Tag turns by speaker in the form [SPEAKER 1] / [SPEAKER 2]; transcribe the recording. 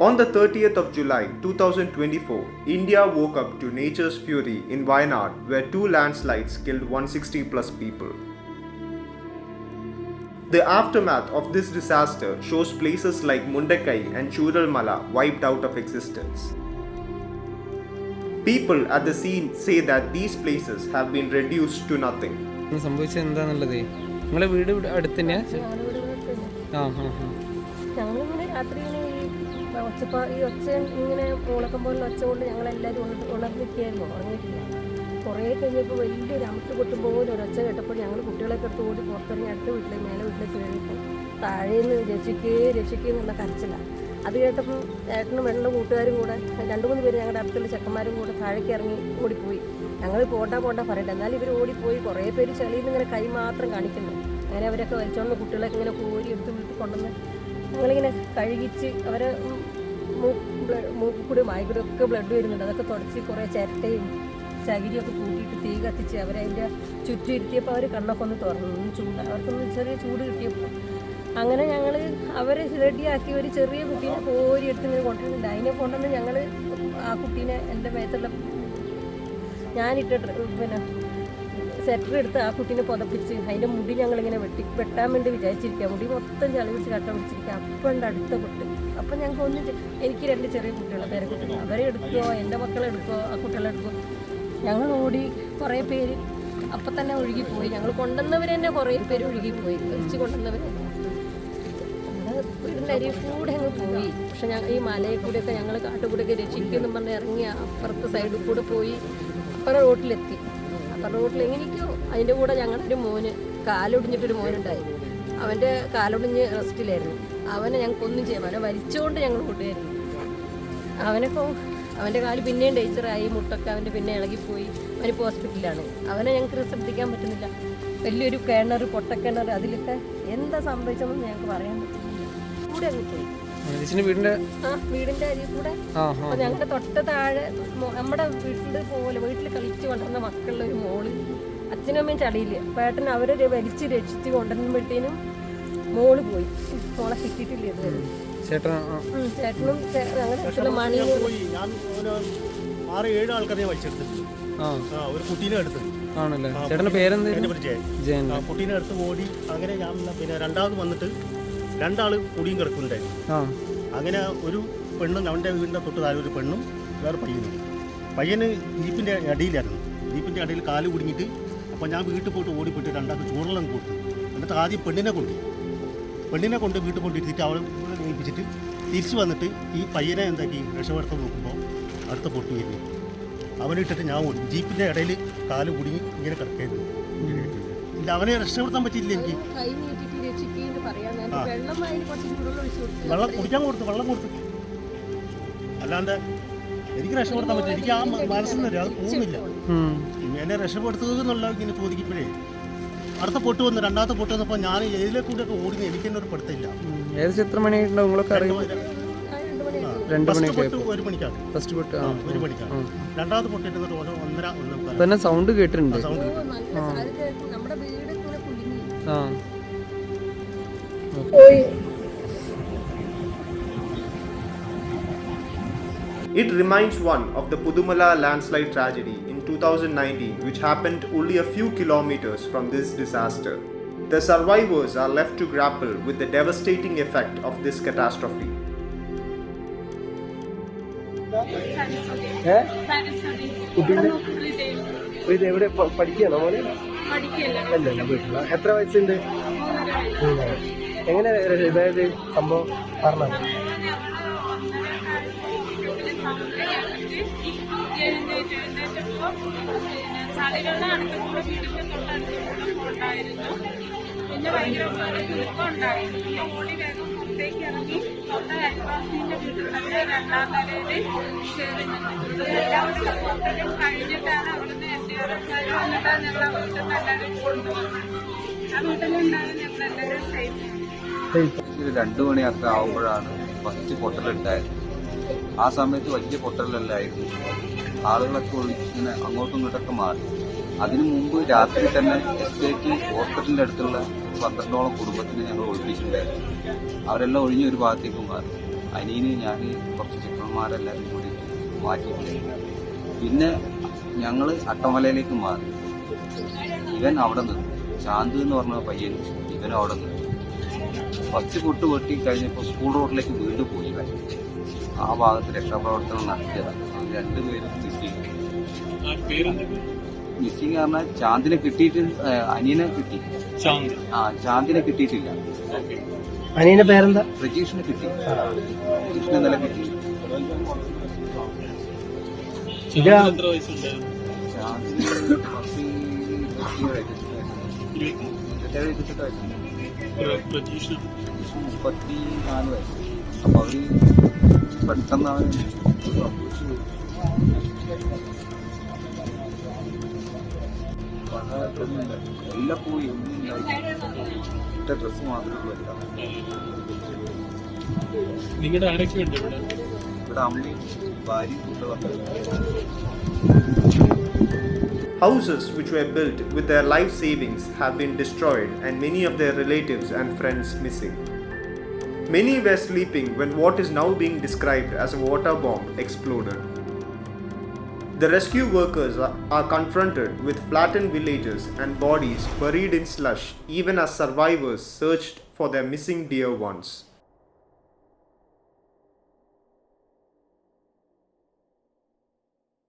[SPEAKER 1] On the 30th of July 2024, India woke up to nature's fury in Wayanad, where two landslides killed 160 plus people. The aftermath of this disaster shows places like Mundakai and Churalmala wiped out of existence. People at the scene say that these places have been reduced to nothing.
[SPEAKER 2] സംഭവിച്ചത് എന്താന്നുള്ളത് നിങ്ങളെ വീട് അടുത്ത് തന്നെയാ?
[SPEAKER 3] ഞങ്ങളിങ്ങനെ രാത്രി ഈ ഒച്ച ഇങ്ങനെ മുളക്കം പോലെ ഒച്ച കൊണ്ട് ഞങ്ങളെല്ലാവരും ഉണർന്നിരിക്കുകയായിരുന്നു, ഉറങ്ങിയിട്ടില്ല. കുറേ കഴിഞ്ഞപ്പോൾ വലിയൊരു അമിട്ട് കൊട്ടുമ്പോൾ ഒരൊച്ച കേട്ടപ്പോൾ ഞങ്ങൾ കുട്ടികളൊക്കെ എടുത്ത് ഓടി പുറത്തിറങ്ങി അടുത്ത വീട്ടിലേക്ക് മേലെ വീട്ടിലേക്ക് കഴിഞ്ഞപ്പോൾ താഴേന്ന് രക്ഷിക്കേ എന്നുള്ള കരച്ചിലാണ്. അത് കേട്ടപ്പോൾ ഏട്ടനും വെള്ളം കൂട്ടുകാരും കൂടെ 2-3 പേര് ഞങ്ങളുടെ അടുത്തുള്ള ചെക്കന്മാരും കൂടെ താഴേക്ക് ഇറങ്ങി ഓടിപ്പോയി. ഞങ്ങൾ പോണ്ട പറയട്ടെ, എന്നാലും ഇവർ ഓടിപ്പോയി. കുറേ പേര് ചെളിയിൽ നിന്ന് ഇങ്ങനെ കൈ മാത്രം കാണിക്കുന്നു. അങ്ങനെ അവരൊക്കെ വലിച്ചോണ്ട് കുട്ടികളൊക്കെ ഇങ്ങനെ കോരി എടുത്ത് വീട്ടിൽ കൊണ്ടുവന്ന് ഞങ്ങളിങ്ങനെ കഴുകിച്ച് അവരെ മൂക്കിൽ കൂടി വായിക്കൂടെ ഒക്കെ ബ്ലഡ് വരുന്നുണ്ട്. അതൊക്കെ തുടച്ച് കുറേ ചിരട്ടയും ചകിരിയൊക്കെ കൂട്ടിയിട്ട് തീ കത്തിച്ച് അവരതിൻ്റെ ചുറ്റും ഇരുത്തിയപ്പോൾ അവർ കണ്ണൊക്കെ ഒന്ന് തുറന്നു. ചൂട് അവർക്കൊന്ന് ചെറിയ ചൂട് കിട്ടിയപ്പോൾ അങ്ങനെ ഞങ്ങൾ അവരെ റെഡിയാക്കി ഒരു ചെറിയ കുട്ടീനെ കോരി എടുത്ത് ഇങ്ങനെ കൊണ്ടുവരുന്നുണ്ട്. അതിനെ കൊണ്ടുവന്ന് ഞങ്ങൾ ആ കുട്ടീനെ എൻ്റെ മേത്തുള്ള ഞാനിട്ട സെറ്റർ എടുത്ത് ആ കുട്ടീനെ പുതപ്പിച്ച് അതിൻ്റെ മുടി ഞങ്ങളിങ്ങനെ വെട്ടാൻ വേണ്ടി വിചാരിച്ചിരിക്കുക. മുടി മൊത്തം ചളി പിടിച്ച് കട്ട പിടിച്ചിരിക്കുക. അപ്പം ഉണ്ട് അടുത്ത പൊട്ട്. അപ്പം ഞങ്ങൾക്ക് എനിക്ക് 2 ചെറിയ കുട്ടികളെ പേരെ കുട്ടികൾ അവരെ എടുക്കുമോ എൻ്റെ മക്കളെ എടുക്കുമോ ആ കുട്ടികളെ എടുക്കുമോ. ഞങ്ങൾ ഓടി കുറേ പേര് അപ്പം തന്നെ ഒഴുകിപ്പോയി. ഞങ്ങൾ കൊണ്ടുവന്നവർ തന്നെ കുറേ പേര് ഒഴുകിപ്പോയി. വലിച്ച് കൊണ്ടുവന്നവർ നമ്മുടെ വീടിൻ്റെ അരിയിൽ കൂടെ അങ്ങ് പോയി. പക്ഷെ ഈ മലയിൽ കൂടെയൊക്കെ ഞങ്ങൾ കാട്ടുകൂടെയൊക്കെ രക്ഷിക്കുമെന്നും പറഞ്ഞ് ഇറങ്ങി അപ്പുറത്തെ സൈഡിൽ കൂടെ പോയി അപ്പുറം റോട്ടിലെത്തി. അപ്പുറം റോട്ടിൽ എങ്ങനെയൊക്കെയോ അതിൻ്റെ കൂടെ ഞങ്ങളൊരു മോന് കാലൊടിഞ്ഞിട്ടൊരു മോനുണ്ടായി. അവൻ്റെ കാലൊടിഞ്ഞ് റെസ്റ്റിലായിരുന്നു. അവനെ ഞങ്ങൾക്കൊന്നും ചെയ്യാൻ അവനെ വലിച്ചുകൊണ്ട് ഞങ്ങൾ കൊണ്ടുവരുന്നു. അവൻ്റെ കാല് പിന്നെയും ഡേഞ്ചറായി. മുട്ടൊക്കെ അവൻ്റെ പിന്നെ ഇളകിപ്പോയി. അവനിപ്പോൾ ഹോസ്പിറ്റലിലാണ്. അവനെ ഞങ്ങൾക്ക് ശ്രദ്ധിക്കാൻ പറ്റുന്നില്ല. വലിയൊരു കിണർ, പൊട്ടക്കിണർ, അതിലൊക്കെ എന്താ സംഭവിച്ചതെന്ന് ഞങ്ങൾക്ക് പറയാൻ പറ്റുന്നില്ല. കൂടെ അങ്ങ് പോയി വീടിൻ്റെ അരിയിൽ കൂടെ. അപ്പോൾ ഞങ്ങളുടെ തൊട്ട് താഴെ നമ്മുടെ വീട്ടിൽ കളിച്ച് വളർന്ന മക്കളുടെ ഒരു മോള് അച്ഛനും അമ്മയും ചളിയില്ല. പേട്ടൻ അവരെ വലിച്ച് രക്ഷിച്ച് കൊണ്ടുവരുമ്പോഴത്തേനും മോള് പോയി. മോളെ കിട്ടിയിട്ടില്ല ഇതുവരെ. ചേട്ടനും ഞങ്ങളുടെ മണി
[SPEAKER 4] 6-7 ആൾക്കാരെ വലിച്ചെടുത്തിട്ടുണ്ട്. ഒരു കുട്ടീനെ എടുത്ത്
[SPEAKER 2] ചേട്ടൻ്റെ പേരെന്താ?
[SPEAKER 4] കുട്ടീനെ എടുത്ത് ഓടി. അങ്ങനെ ഞാൻ പിന്നെ രണ്ടാമത് വന്നിട്ട് 2 ആൾ കുടിയും കിടക്കുന്നുണ്ടായിരുന്നു. അങ്ങനെ ഒരു പെണ്ണും അവൻ്റെ വീടിൻ്റെ തൊട്ട് താഴെ ഒരു പെണ്ണും വേറെ പയ്യന് ജീപ്പിൻ്റെ അടിയിലായിരുന്നു. ജീപ്പിൻ്റെ അടിയിൽ കാല് കുടുങ്ങിയിട്ട് അപ്പോൾ ഞാൻ വീട്ടിൽ പോയിട്ട് ഓടിപ്പോയിട്ട് 2 ആൾക്ക് ചൂടെല്ലാം കൊടുത്തു. എന്നിട്ട് ആദ്യം പെണ്ണിനെ കൊണ്ട് വീട്ടിൽ കൊണ്ടിരുത്തിയിട്ട് അവളെ ഏൽപ്പിച്ചിട്ട് തിരിച്ച് വന്നിട്ട് ഈ പയ്യനെ എന്താക്കി രക്ഷപ്പെടുത്താൻ നോക്കുമ്പോൾ അടുത്ത പൊട്ട് വരുന്നു. അവനിട്ടിട്ട് ഞാൻ ഓടി. ജീപ്പിൻ്റെ ഇടയിൽ കാല് കുടുങ്ങി ഇങ്ങനെ കിടക്കായിരുന്നു. ഇല്ല, അവനെ രക്ഷപ്പെടുത്താൻ പറ്റിയില്ല എനിക്ക്. വെള്ളം കുടിക്കാൻ കൊടുത്തു, വെള്ളം കൊടുത്തു. അല്ലാണ്ട് എനിക്ക് രക്ഷപ്പെടുത്താൻ പറ്റില്ല. എനിക്ക് ആ മനസ്സിൽ നിന്ന് അത് പോകുന്നില്ല. എന്നെ രക്ഷപ്പെടുത്തുക ഇങ്ങനെ ചോദിക്കുമ്പോഴേ അടുത്ത പൊട്ട് വന്നു. 2ാമത്തെ പൊട്ട് വന്നപ്പോൾ ഞാൻ ഏതിലെ കൂടെയൊക്കെ ഓടുന്നത് എനിക്ക് തന്നെ ഒരു പഠിത്തമില്ല.
[SPEAKER 2] എത്ര മണിയായിട്ടുണ്ടോ നിങ്ങളൊക്കെ അറിയാം?
[SPEAKER 4] 1 മണിക്കാണ്. 1 മണിക്കാണ്. 2ാമത്തെ പൊട്ടിട്ട് 1:30
[SPEAKER 2] തന്നെ സൗണ്ട് കേട്ടിട്ടുണ്ട്.
[SPEAKER 1] It reminds one of the Pudumala landslide tragedy in 2019, which happened only a few kilometers from this disaster. The survivors are left to grapple with the devastating effect of this catastrophe.
[SPEAKER 2] എത്ര വയസ്സുണ്ട്? എങ്ങനെ ഇതായത് സംഭവം പറഞ്ഞത്?
[SPEAKER 5] പിന്നെ ഭയങ്കര ദുഃഖം ഉണ്ടായിരുന്നു. ഓടി വേഗം പുറത്തേക്ക് ഇറങ്ങി തൊട്ട അയൽവാസിന്റെ വീട്ടിൽ 2ാം നിലയിൽ എല്ലാവരും പുറത്തേക്കും കഴിഞ്ഞിട്ടാണ് അവിടുന്ന് എൻഡിആർഎഫ്കാർ വന്നിട്ടാണ് ഞങ്ങൾ ആ വീട്ടിൽ നിന്ന് എല്ലാവരും കൊണ്ടുവന്നത്. ആ വീട്ടിലുണ്ടാകും ഞങ്ങളെല്ലാവരും സേഫ്.
[SPEAKER 6] 2 മണിയൊക്കെ ആവുമ്പോഴാണ് ഫസ്റ്റ് പൊട്ടലുണ്ടായത്. ആ സമയത്ത് വലിയ പൊട്ടലല്ലായിരുന്നു. ആളുകളൊക്കെ ഇങ്ങനെ അങ്ങോട്ടും ഇങ്ങോട്ടൊക്കെ മാറി. അതിനു മുമ്പ് രാത്രി തന്നെ എസ്റ്റേറ്റ് ഹോസ്പിറ്റലിൻ്റെ അടുത്തുള്ള 12ഓളം കുടുംബത്തിന് ഞങ്ങൾ ഒഴിപ്പിച്ചിട്ടുണ്ടായിരുന്നു. അവരെല്ലാം ഒഴിഞ്ഞ ഒരു ഭാഗത്തേക്ക് മാറി. അനിയന് ഞാൻ കുറച്ച് ചെക്കന്മാരെല്ലാവരും കൂടി മാറ്റി. പിന്നെ ഞങ്ങൾ അട്ടമലയിലേക്ക് മാറി. ഇവൻ അവിടെ നിന്ന് ശാന്ത് എന്ന് പറഞ്ഞ പയ്യൻ ഇവൻ അവിടെ നിന്ന് ഫസ്റ്റ് പൊട്ട് വെട്ടി കഴിഞ്ഞപ്പോൾ സ്കൂൾ റോഡിലേക്ക് വീണ്ടും പോയി. ഇവൻ ആ ഭാഗത്ത് രക്ഷാപ്രവർത്തനം നടത്തിയതാണ്. രണ്ടുപേരും മിസ്സിങ് പറഞ്ഞാൽ ചാന്ദിനെ കിട്ടിയിട്ട് അനിയനെ കിട്ടി. ചാന്ദിനെ കിട്ടിയിട്ടില്ല.
[SPEAKER 7] അനിയന്റെ പേരെന്താ?
[SPEAKER 6] പ്രജീഷിനെ കിട്ടി. പ്രജീഷിനെ ഇന്നലെ കിട്ടി. ചാന്ദിന് 34 വയസ്സ്. അപ്പൊ അവര് പെട്ടെന്ന് എല്ലാം പോയി. ഇട്ട ഡ്രസ് മാത്രമേ
[SPEAKER 2] നിങ്ങളുടെ ആരൊക്കെയുണ്ട്
[SPEAKER 6] ഇവിടെ? അമ്മയും ഭാര്യയും കുട്ടികളൊക്കെ.
[SPEAKER 1] Houses which were built with their life savings have been destroyed and many of their relatives and friends missing. Many were sleeping when what is now being described as a water bomb exploded. The rescue workers are confronted with flattened villages and bodies buried in slush even as survivors searched for their missing dear ones.